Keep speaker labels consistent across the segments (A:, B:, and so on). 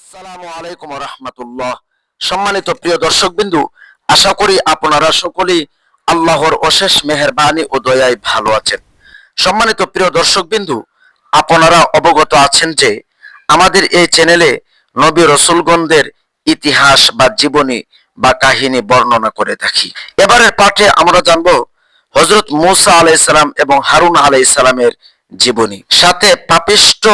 A: আসসালামু আলাইকুম রাহমাতুল্লাহ। সম্মানিত প্রিয় দর্শকবিন্দু, আশা করি আপনারা সকলেই আল্লাহর অশেষ মেহেরবানি ও দয়ায় ভালো আছেন। সম্মানিত প্রিয় দর্শকবিন্দু, আপনারা অবগত আছেন যে আমাদের এই চ্যানেলে নবী রসুলগণদের ইতিহাস বা জীবনী বা কাহিনী বর্ণনা করে থাকি। এবারের পাঠে আমরা জানব হযরত মূসা আলাইহিস সালাম এবং হারুন আলাইহিস সালামের জীবনী, সাথে পাপিষ্ঠ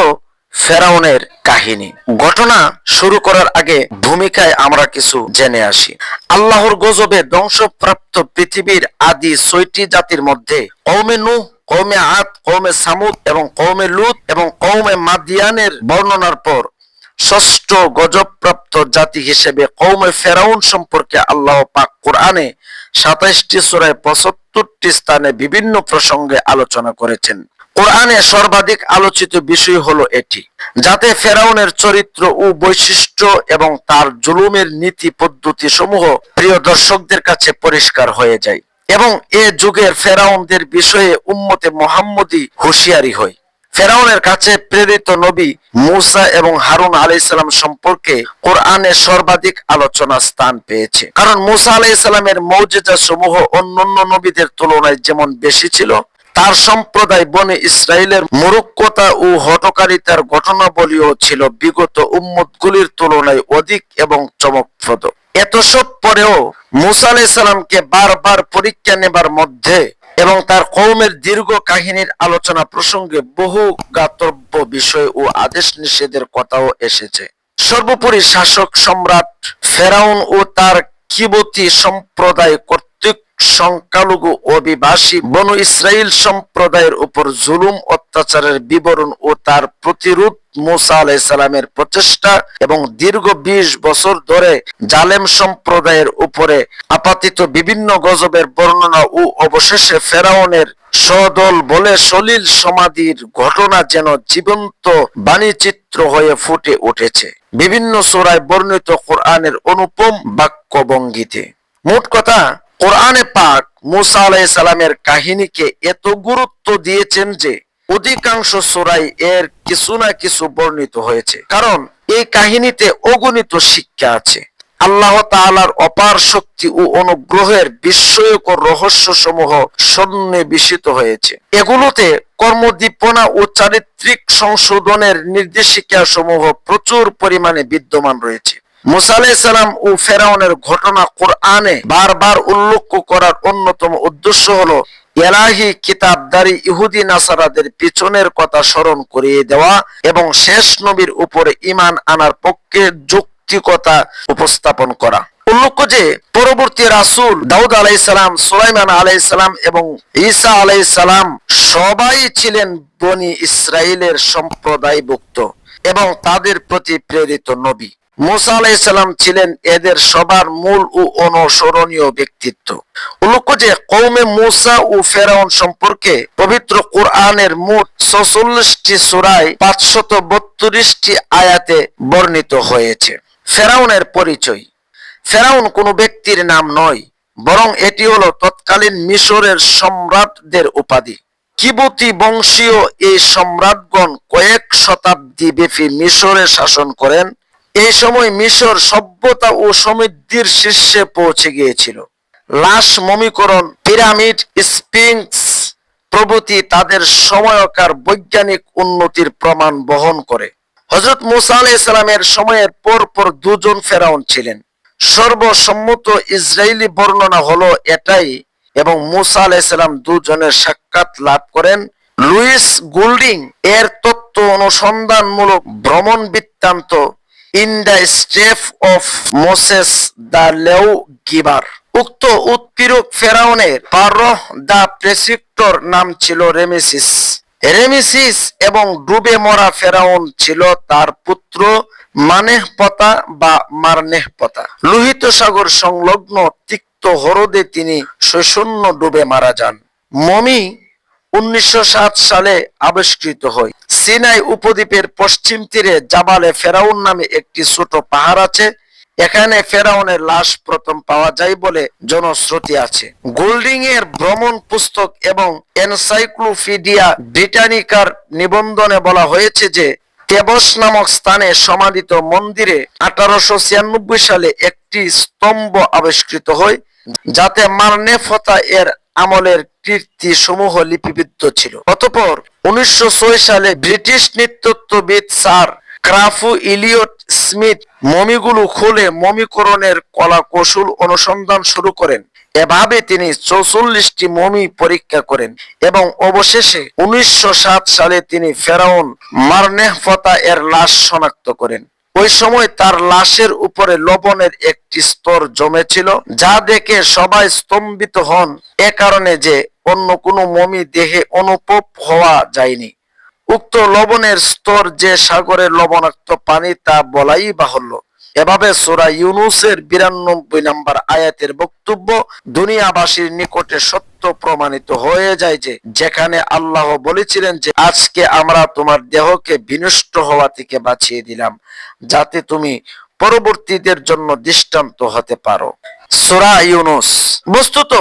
A: ফেরাউনের কাহিনী। ঘটনা শুরু করার আগে ভূমিকায় আমরা কিছু জেনে আসি। আল্লাহর গজবে ধ্বংসপ্রাপ্ত পৃথিবীর আদি ৬টি জাতির মধ্যে কওমে নূহ, কওমে আদ, কওমে সামুদ এবং কওমে লূত এবং কওমে মাদিয়ানের বর্ণনার পর ষষ্ঠ গজবপ্রাপ্ত জাতি হিসেবে কওমে ফেরাউন সম্পর্কে আল্লাহ পাক কোরআনে ২৭টি সূরায় ৭৫টি স্থানে বিভিন্ন প্রসঙ্গে আলোচনা করেছেন। কোরআনে সর্বাধিক আলোচিত বিষয় হলো এটি, যাতে ফেরাউনের চরিত্র ও বৈশিষ্ট্য এবং তার জুলুমের নীতি পদ্ধতি সমূহ প্রিয় দর্শকদের কাছে পরিষ্কার হয়ে যায় এবং এ যুগের ফেরাউনদের বিষয়ে উম্মতে মুহাম্মদী হুঁশিয়ারি হয়। ফেরাউনের কাছে প্রেরিত নবী মূসা এবং হারুন আলাইহিস সালাম সম্পর্কে কোরআনে সর্বাধিক আলোচনা স্থান পেয়েছে, কারণ মূসা আলাইহিস সালামের মুজিজা সমূহ অন্যান্য নবীদের তুলনায় যেমন বেশি ছিল, তার সম্প্রদায় বনে ইসরায়েলের মূর্খতা ও হঠকারিতার ঘটনাবলীও ছিল বিগত উম্মতগুলির তুলনায় অধিক এবং চমকপ্রদ। এত সব পরেও মূসা আলাইহিস সালামকে বারবার পরীক্ষা নেবার মধ্যে এবং তার কওমের দীর্ঘ কাহিনীর আলোচনা প্রসঙ্গে বহু জ্ঞাতব্য বিষয় ও আদেশ নিষেধের কথাও এসেছে। সর্বোপরি শাসক সম্রাট ফেরাউন ও তার কিবতী সম্প্রদায় কর্তৃক সংখ্যালঘু অভিবাসী বনু ইসরাইল সম্প্রদায়ের উপর জুলুম অত্যাচারের বিবরণ ও তার প্রতিরোধ, মূসা আলাইহিস সালামের প্রচেষ্টা এবং দীর্ঘ ২০ বছর ধরে জালেম সম্প্রদায়ের উপরে আপাতিত বিভিন্ন গজবের বর্ণনা ও অবশেষে ফেরাউনের সদল বলে সলিল সমাধির ঘটনা যেন জীবন্ত বাণীচিত্র হয়ে ফুটে উঠেছে বিভিন্ন সূরায় বর্ণিত কোরআনের অনুপম বাক্যভঙ্গিতে। মোট কথা, কোরআনে পাক মূসা আলাইহিস সালামের কাহিনীকে এত গুরুত্ব দিয়েছেন যে অধিকাংশ সূরায় এর কিছু না কিছু বর্ণিত হয়েছে, কারণ এই কাহিনীতে অগণিত শিক্ষা আছে। আল্লাহ তাআলার অপার শক্তি ও অনুগ্রহের বিস্ময়কর রহস্য সমূহ সন্নিবেশিত হয়েছে। এগুলোতে কর্মদীপনা ও চারিত্রিক সংশোধনের নির্দেশিকা সমূহ প্রচুর পরিমাণে বিদ্যমান রয়েছে। মূসা আলাইহিস সালাম ও ফেরাউনের ঘটনা কোরআনে বারবার উল্লেখ করার অন্যতম উদ্দেশ্য হলো ইলাহি কিতাবধারী ইহুদি নাসারাদের পিছনের কথা স্মরণ করিয়ে দেওয়া এবং শেষ নবীর উপরে ঈমান আনার পক্ষে যৌক্তিকতা উপস্থাপন করা। উল্লেখ্য যে পরবর্তী রাসূল দাউদ আলাইহিস সালাম, সুলাইমান আলাইহিস সালাম এবং ঈসা আলাইহিস সালাম সবাই ছিলেন বনি ইসরাইলের সম্প্রদায়ভুক্ত এবং তাদের প্রতি প্রেরিত নবী। মূসা আলাইহিস সালাম ছিলেন এদের সবার মূল ও অনুসরণীয় ব্যক্তিত্ব। উল্লেখ্য যে কওমে মূসা ও ফেরাউন সম্পর্কে পবিত্র কোরআনের মোট ৪৬টি সূরায় ৫৩২টি আয়াতে বর্ণিত হয়েছে। ফেরাউনের পরিচয়। ফেরাউন কোনো ব্যক্তির নাম নয়, বরং এটি হলো তৎকালীন মিশরের সম্রাটদের উপাধি। কিবতী বংশীয় এই সম্রাটগণ কয়েক শতাব্দী ব্যাপী মিশরে শাসন করেন। এই সময় মিশর সভ্যতা ও সমৃদ্ধির শীর্ষে পৌঁছে গিয়েছিল। লাশ মমিকরণ, পিরামিড, স্ফিংক্স প্রভৃতি তাদের সময়কার বৈজ্ঞানিক উন্নতির প্রমাণ বহন করে। হযরত মূসা আলাইহিস সালামের সময়ের পর দুজন ফেরাউন ছিলেন। সর্বসম্মত ইসরায়েলি বর্ণনা হলো এটাই এবং মূসা আলাইহিস সালাম দুজনের সাক্ষাৎ লাভ করেন। লুইস গোল্ডিং এর তত্ত্ব অনুসন্ধানমূলক ভ্রমণ বৃত্তান্ত in the step of Moses the law giver. উক্ত উৎপীড়ক ফেরাউনের ফারহ দ্য প্রেসিক্টর নাম ছিল রেমেসিস। রেমেসিস এবং ডুবে মরা ফেরাউন ছিল তার পুত্র মানেহপতা বা মারনেহপতা। লোহিত সাগর সংলগ্ন তিক্ত হ্রদে তিনি শৈশন্য ডুবে মারা যান। মমি ১৯০৭ সালে আবিষ্কৃত হয়। সিনাই উপদ্বীপের পশ্চিম তীরে জাবালে ফেরাউন নামে একটি ছোট পাহাড় আছে। এখানে ফেরাউনের লাশ প্রথম পাওয়া যায় বলে জনশ্রুতি আছে। গোল্ডিং এর ভ্রমণ পুস্তক এবং এনসাইক্লোপিডিয়া ব্রিটানিকার নিবন্ধনে বলা হয়েছে যে তেবস নামক স্থানে সমাধিত মন্দিরে 1896 সালে একটি স্তম্ভ আবিষ্কৃত হয়, যাতে মারনেফতা এর আমলের কীর্তি সমূহ লিপিবদ্ধ ছিল। অতঃপর 1906 সালে ব্রিটিশ নৃতত্ত্ববিদ স্যার ক্রাফু ইলিয়ট স্মিথ মমিগুলো খুলে মমিকরণের কলা কৌশল অনুসন্ধান শুরু করেন। এভাবে তিনি 44টি মমি পরীক্ষা করেন এবং অবশেষে 1907 সালে তিনি ফেরাউন মারনেফতা এর লাশ শনাক্ত করেন। ওই সময় তার লাশের উপরে লবণের একটি স্তর জমেছিল, যা দেখে সবাই স্তম্ভিত হন, এ কারণে যে অন্য কোনো মমি দেহে অনুভব হওয়া যায়নি। উক্ত লবণের স্তর যে সাগরের লবণাক্ত পানি তা বলাই বাহুল্য। এভাবে সূরা ইউনূসের 92 নম্বর আয়াতের বক্তব্য দুনিয়াবাসীর নিকটে সত্য প্রমাণিত হয়ে যায় যে, যেখানে আল্লাহ বলেছিলেন যে আজকে আমরা তোমার দেহকে বিনষ্ট হওয়া থেকে বাঁচিয়ে দিলাম, যাতে তুমি পরবর্তীদের জন্য দৃষ্টান্ত হতে পারো। সূরা ইউনূস। বস্তুত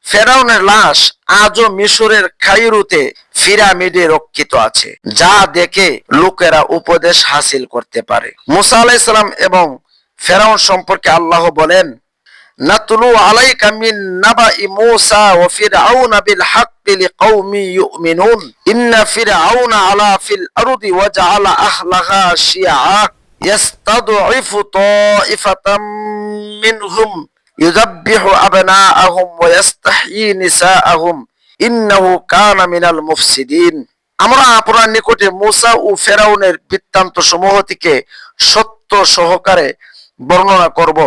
A: ফেরাউনের লাশ আজও মিশরের কায়রোতে পিরামিডে রক্ষিত আছে, যা দেখে লোকেরা উপদেশ হাসিল করতে পারে। মুসা আলাইহিস সালাম এবং ফেরাউন সম্পর্কে আল্লাহ বলেন, নাতলু আলাইকা মিন নাবাই মূসা ওয়া ফিরআউনা বিল হাক্কি লিকাওমি ইউমিনুন ইন্না ফিরআউনা আলা ফিল আরদি ওয়া জাআলা আহলাহা শিয়া ইয়াস্তাদঈফু তাইফাতাম মিনহুম ইউযাব্বিহু আবনাআহুম ওয়া ইস্তাহয়ী নিসাআহুম ইন্নাহু কানা মিনাল মুফসিদিন। আমরা আপনার নিকটে মূসা ও ফেরাউনের বৃত্তান্ত সমূহ থেকে সত্য সহকারে বর্ণনা করব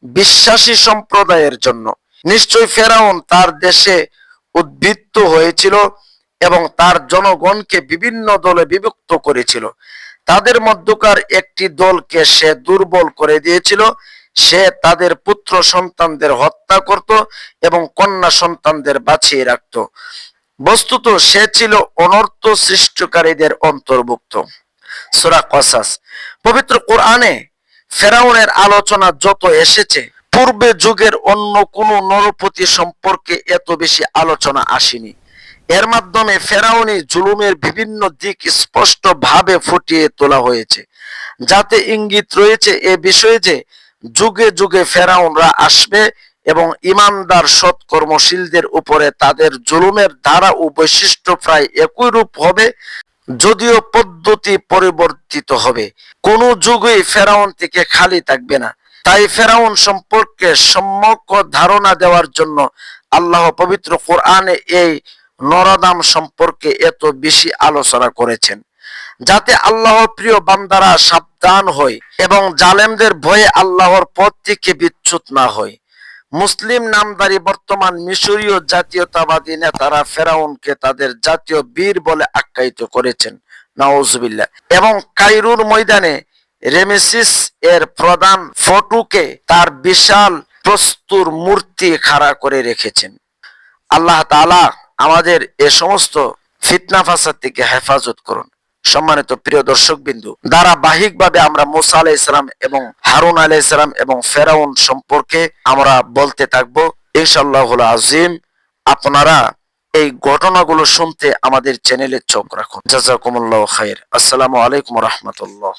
A: বিশ্বাসী সম্প্রদায়ের জন্য। নিশ্চয় ফেরাউন তার দেশে উদ্বৃত্ত হয়েছিল এবং তার জনগণকে বিভিন্ন দলে বিভক্ত করেছিল। তাদের মধ্যকার একটি দলকে সে দুর্বল করে দিয়েছিল। সে তাদের পুত্র সন্তানদের হত্যা করত এবং কন্যা সন্তানদের বাঁচিয়ে রাখত। বস্তুত সে ছিল অনর্থ সৃষ্টিকারীদের অন্তর্ভুক্ত। সূরা কসাস। পবিত্র কোরআনে ফেরাউনের আলোচনা যত এসেছে, পূর্বে যুগের অন্য কোন নরপতি সম্পর্কে এত বেশি আলোচনা আসেনি। এর মাধ্যমে ফেরাউনি জুলুমের বিভিন্ন দিক স্পষ্ট ভাবে ফুটিয়ে তোলা হয়েছে, যাতে ইঙ্গিত রয়েছে এ বিষয়ে যে যুগে যুগে ফেরাউনরা আসবে এবং ইমানদার সৎকর্মশীলদের উপরে তাদের জুলুমের ধারা ও বৈশিষ্ট্য প্রায় একই রূপ হবে, যদিও পদ্ধতি পরিবর্তিত হবে। কোন যুগই ফেরাউন থেকে খালি থাকবে না। তাই ফেরাউন সম্পর্কে সম্যক ধারণা দেওয়ার জন্য আল্লাহ পবিত্র কোরআনে এই নরদাম সম্পর্কে এত বেশি আলোচনা করেছেন, যাতে আল্লাহর প্রিয় বান্দারা সাবধান হয় এবং জালেমদের ভয়ে আল্লাহর পথ থেকে বিচ্যুত না হয়। মুসলিম নামধারী বর্তমান মিশরীয় জাতীয়তাবাদী নেতারা ফেরাউনকে তাদের জাতীয় বীর বলে আখ্যায়িত করেছেন, নাউজুবিল্লাহ, এবং কায়রোর ময়দানে রেমেসিস এর প্রধান ফটুকে তার বিশাল প্রস্তর মূর্তি খাড়া করে রেখেছেন। আল্লাহ তাআলা আমাদের এ সমস্ত ফিতনা ফাসাদ থেকে হেফাজত করুন। সম্মানিত প্রিয় দর্শক বিন্দু, ধারাবাহিকভাবে আমরা মুসা আলাইহিস সালাম এবং হারুন আলাইহিস সালাম এবং ফেরাউন সম্পর্কে আমরা বলতে থাকবো ইনশাআল্লাহুল আযীম। আপনারা এই ঘটনাগুলো শুনতে আমাদের চ্যানেলে চোখ রাখুন। জাযাকুমুল্লাহু খাইর। আসসালামু আলাইকুম ওয়া রাহমাতুল্লাহ।